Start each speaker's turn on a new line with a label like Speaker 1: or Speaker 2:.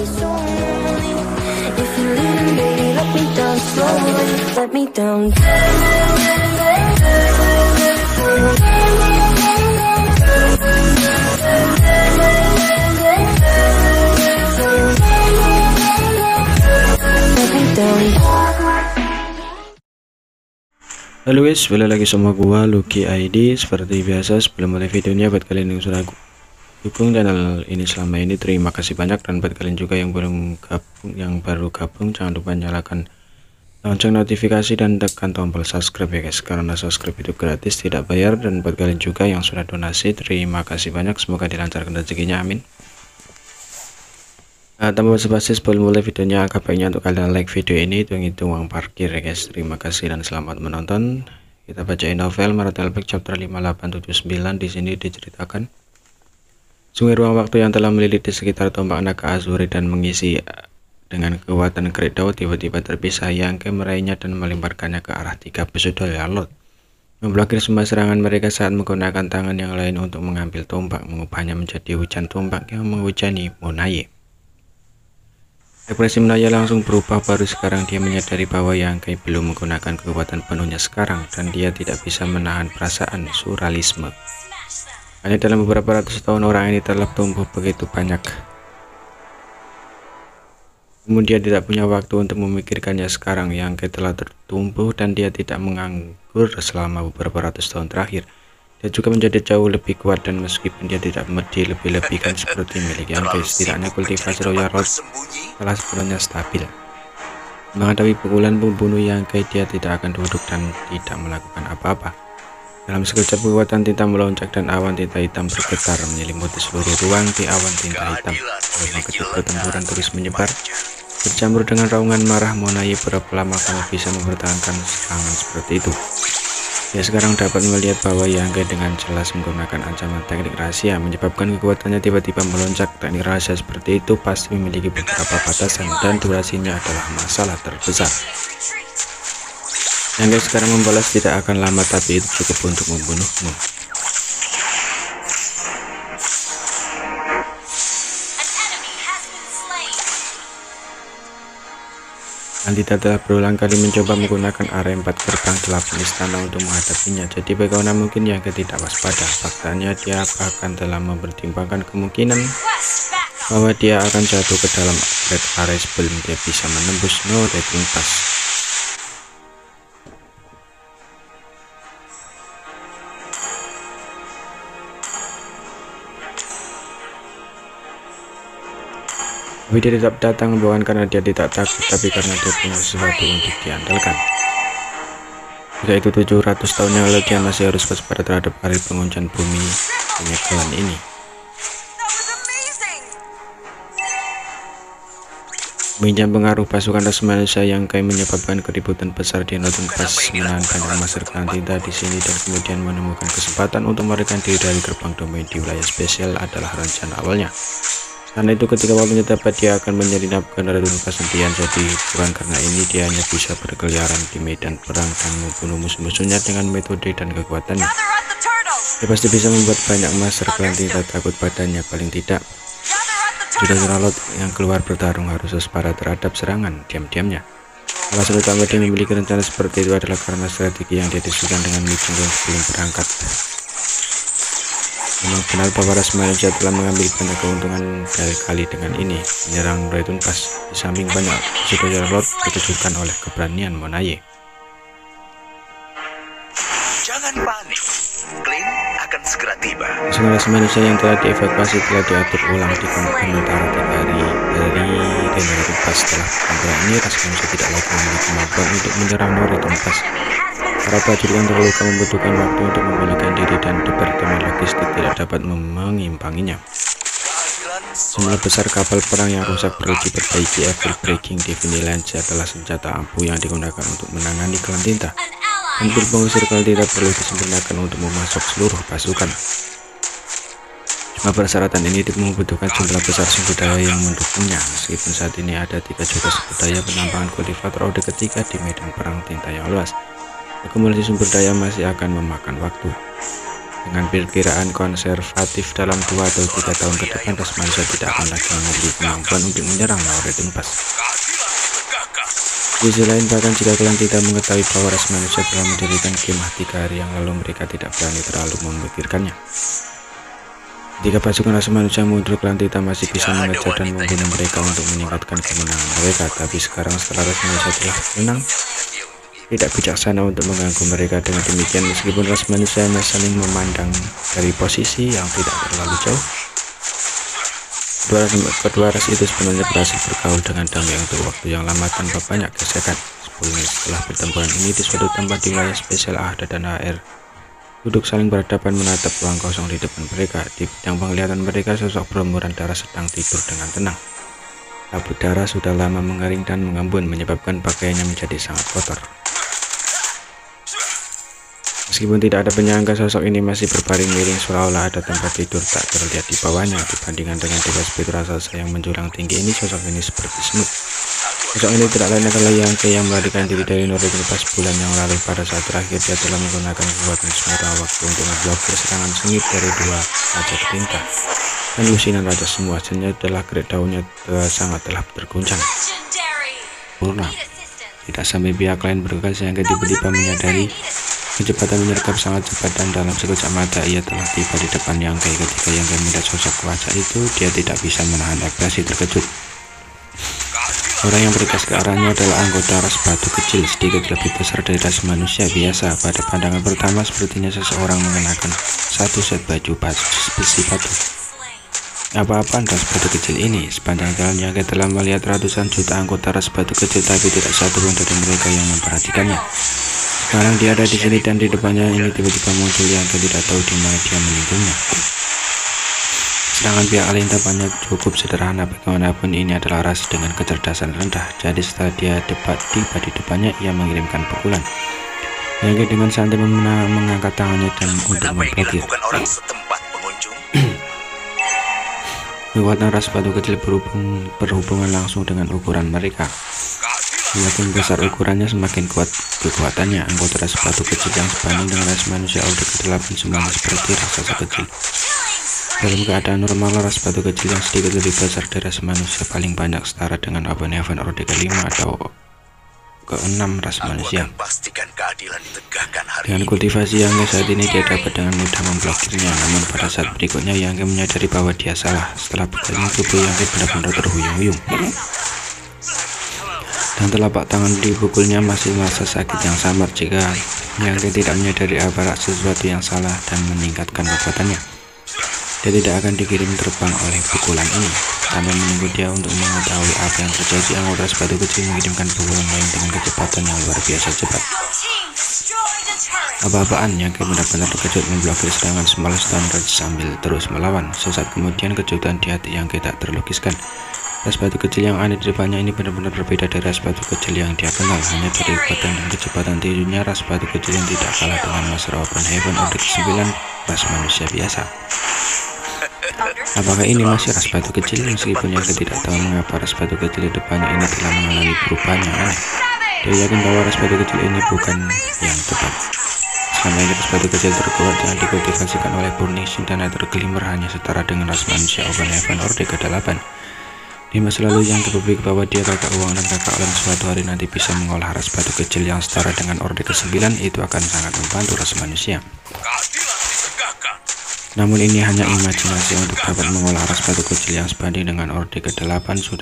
Speaker 1: be so lonely. If you're leaving, baby, let me down slowly. Let me down.
Speaker 2: Halo guys, balik lagi sama gua Lucky ID. Seperti biasa, sebelum mulai videonya, buat kalian yang sudah dukung channel ini selama ini, terima kasih banyak. Dan buat kalian juga yang baru gabung, jangan lupa nyalakan lonceng notifikasi dan tekan tombol subscribe ya guys, karena subscribe itu gratis, tidak bayar. Dan buat kalian juga yang sudah donasi, terima kasih banyak, semoga dilancarkan rezekinya, amin. Tanpa basa-basi, sebelum mulai videonya, agak baiknya untuk kalian like video ini, hitung-hitung uang parkir ya guys. Terima kasih dan selamat menonton. Kita bacain novel Marital Back chapter 5879. Di sini diceritakan sungai ruang waktu yang telah melilit di sekitar tombak naga Azuri dan mengisi dengan kekuatan Kredau tiba-tiba terpisah, yang meraihnya dan melemparkannya ke arah 3 pesudah Yarlot, memblokir semua serangan mereka saat menggunakan tangan yang lain untuk mengambil tombak, mengubahnya menjadi hujan tombak yang menghujani Monaye. Ekspresi Monaye langsung berubah. Baru sekarang dia menyadari bahwa Yangkai belum menggunakan kekuatan penuhnya sekarang, dan dia tidak bisa menahan perasaan surrealisme. Hanya dalam beberapa ratus tahun orang ini telah tumbuh begitu banyak. Namun dia tidak punya waktu untuk memikirkannya sekarang. Yangkai telah tertumbuh dan dia tidak menganggur selama beberapa ratus tahun terakhir. Dia juga menjadi jauh lebih kuat, dan meskipun dia tidak dilebih-lebihkan seperti milik Yangkai, setidaknya kultivasi Royal Road telah sepenuhnya stabil. Menghadapi pukulan pembunuh Yangkai, dia tidak akan duduk dan tidak melakukan apa-apa. Dalam sekejap kekuatan tinta melonjak dan awan tinta hitam bergetar menyelimuti seluruh ruang. Di awan tinta hitam, gelombang kecil pertempuran terus menyebar, bercampur dengan raungan marah Monaye. Berapa lama kamu bisa mempertahankan serangan seperti itu? Dia sekarang dapat melihat bahwa Yangkai dengan jelas menggunakan ancaman teknik rahasia, menyebabkan kekuatannya tiba-tiba melonjak. Teknik rahasia seperti itu pasti memiliki beberapa batasan, dan durasinya adalah masalah terbesar. Yangkai sekarang membalas tidak akan lama, tapi itu cukup untuk membunuhmu. Andita telah berulang kali mencoba menggunakan area 4 gerbang 8 istana untuk menghadapinya. Jadi bagaimana mungkin Yangkai tidak waspada? Faktanya dia bahkan telah mempertimbangkan kemungkinan bahwa dia akan jatuh ke dalam red area sebelum dia bisa menembus No Retreat Pass. Tapi dia tetap datang, bukan karena dia tidak takut, tapi karena dia punya sesuatu untuk diandalkan. Jika itu 700 tahun yang lalu, dia masih harus waspada terhadap hari penguncian bumi penyegelan ini. Meminjam pengaruh pasukan ras manusia Yangkai menyebabkan keributan besar di Northern Pass, menahan banyak master klan tinta di sini, dan kemudian menemukan kesempatan untuk melarikan diri dari gerbang domain di wilayah spesial adalah rencana awalnya. Karena itu ketika waktunya tepat, dia akan menyelinapkan Northern Pass sendirian. Jadi bukan karena ini dia hanya bisa berkeliaran di medan perang dan membunuh musuh-musuhnya dengan metode dan kekuatannya. Dia pasti bisa membuat banyak master klan tinta takut padanya. Paling tidak sudah Yarlot yang keluar bertarung harus waspada terhadap serangan diam-diamnya. Alasan utama dia memiliki rencana seperti itu adalah karena strategi yang dia disusun dengan Mijunggung sebelum berangkat. Memang benar bahwa ras manusia telah mengambil banyak keuntungan dari kali dengan ini menyerang Retreat Pass. Di samping banyak sudah Yarlot dikejutkan oleh keberanian Monaye.
Speaker 3: Jangan panik, Clint akan segera tiba.
Speaker 2: Semua ras manusia yang telah dievakuasi telah diatur ulang di komentar 3 hari dari Retreat Pass. Setelah pertempuran ini, ras manusia tidak lagi memiliki kemampuan untuk menyerang Retreat Pass. Para prajurit yang terluka membutuhkan waktu untuk memulihkan diri, dan departemen logistik tidak dapat mengimbanginya. Jumlah besar kapal perang yang rusak perlu diperbaiki. Evil Breaking Divine Lance adalah senjata ampuh yang digunakan untuk menangani klan tinta. Hampir pengusir klan tinta perlu disempurnakan untuk memasok seluruh pasukan. Cuma persyaratan ini membutuhkan jumlah besar sumber daya yang mendukungnya. Meskipun saat ini ada 3 juta sumber daya, penambangan kultivator Ode ketiga di medan perang tinta yang luas, akumulasi sumber daya masih akan memakan waktu. Dengan perkiraan konservatif dalam 2 atau 3 tahun ke depan, ras manusia tidak akan lagi memiliki kemampuan untuk menyerang Maori Tunpas. Di sisi lain, bahkan jika kalian tidak mengetahui bahwa ras manusia telah mendirikan kemah 3 hari yang lalu, mereka tidak berani terlalu memikirkannya. Jika pasukan ras manusia mundur, kalian tidak masih bisa mengejar dan membunuh mereka untuk meningkatkan kemenangan mereka. Tapi sekarang setelah ras manusia telah menang, tidak bijaksana untuk mengganggu mereka. Dengan demikian, meskipun ras manusia saling memandang dari posisi yang tidak terlalu jauh, kedua ras itu sebenarnya berhasil bergaul dengan damai untuk waktu yang lama tanpa banyak gesekan. 10 menit setelah pertempuran ini, di suatu tempat di wilayah spesial Ahda dan AR, duduk saling berhadapan menatap ruang kosong di depan mereka. Di bidang penglihatan mereka, sosok berlumuran darah sedang tidur dengan tenang. Kabut darah sudah lama mengering dan mengembun, menyebabkan pakaiannya menjadi sangat kotor. Meskipun tidak ada penyangga, sosok ini masih berbaring miring seolah-olah ada tempat tidur tak terlihat di bawahnya. Dibandingkan dengan tiga spiritus raksasa yang menjulang tinggi ini, sosok ini seperti semut. Sosok ini tidak lain adalah Yangke yang melarikan diri dari Nordic lepas bulan yang lalu. Pada saat terakhir, dia telah menggunakan kekuatan semua waktu untuk memblokir serangan sengit dari 2 raja tingkah dan lusinan raja semua. Senjata gerak daunnya telah terguncang purna. Tidak sampai pihak lain bergegas, Yangke tiba-tiba menyadari kecepatan menyergap sangat cepat, dan dalam sekejap mata ia telah tiba di depan Yangke. Ketika Yangke melihat sosok wajah itu, dia tidak bisa menahan ekspresi terkejut. Orang yang bergegas ke arahnya adalah anggota ras batu kecil, sedikit lebih besar dari ras manusia biasa. Pada pandangan pertama, sepertinya seseorang mengenakan satu set baju besi batu. Apa-apaan ras batu kecil ini? Sepanjang jalan Yangke telah melihat ratusan juta anggota ras batu kecil, tapi tidak satu pun dari mereka yang memperhatikannya. Sekarang dia ada di sini, dan di depannya ini tiba-tiba muncul Yangke tidak tahu di mana dia menunjuknya. Sedangkan pihak lain tampaknya cukup sederhana. Bagaimanapun, ini adalah ras dengan kecerdasan rendah. Jadi setelah dia tiba di depannya, ia mengirimkan pukulan. Yangke dengan santai mengangkat tangannya dan untuk memblokir. Kekuatan ras batu kecil berhubungan langsung dengan ukuran mereka. Semakin besar ukurannya, semakin kuat kekuatannya. Anggota ras batu kecil yang sebanding dengan ras manusia Orde ke-8 semuanya seperti raksasa kecil. Dalam keadaan normal, ras batu kecil yang sedikit lebih besar dari ras manusia paling banyak setara dengan Open Heaven Orde ke-5 atau ke-6 ras manusia. Dengan kultivasi Yangke saat ini, dia dapat dengan mudah memblokirnya. Namun pada saat berikutnya, Yangke menyadari bahwa dia salah. Setelah berkeliling, tubuh Yangke benar-benar terhuyung-huyung, dan telapak tangan dipukulnya masih merasa sakit yang samar. Jika Yangke tidak menyadari aparat sesuatu yang salah dan meningkatkan kekuatannya, dia tidak akan dikirim terbang oleh pukulan ini. Tanpa menunggu dia untuk mengetahui apa yang terjadi, anggota ras batu kecil mengirimkan pukulan lain dengan kecepatan yang luar biasa cepat. Apa-apaan, Yangke benar-benar terkejut memblokir serangan Small Stone Red sambil terus melawan. Sesaat kemudian, kejutan di hati Yangke tak terlukiskan. Ras batu kecil yang aneh di depannya ini benar-benar berbeda dari ras batu kecil yang dia kenal. Hanya dari kekuatan dan kecepatan tinjunya, ras batu kecil yang tidak kalah dengan Master Open Heaven Orde ke-9 ras manusia biasa. Apakah ini masih ras batu kecil? Meskipun Yangke tidak tahu mengapa ras batu kecil di depannya ini telah mengalami perubahan yang aneh, dia yakin bahwa ras batu kecil ini bukan yang tepat. Selama ini ras batu kecil terkuat yang dikultivasikan oleh Burning Sin dan Nether Glimmer hanya setara dengan ras manusia Open Heaven Orde ke-8. Di masa lalu, Yangke berpikir bahwa dia, kakak uang, dan kakak lem suatu hari nanti bisa mengolah ras batu kecil yang setara dengan Orde ke-9. Itu akan sangat membantu ras manusia. Namun ini hanya imajinasi. Untuk dapat mengolah ras batu kecil yang sebanding dengan Orde ke-8 sudah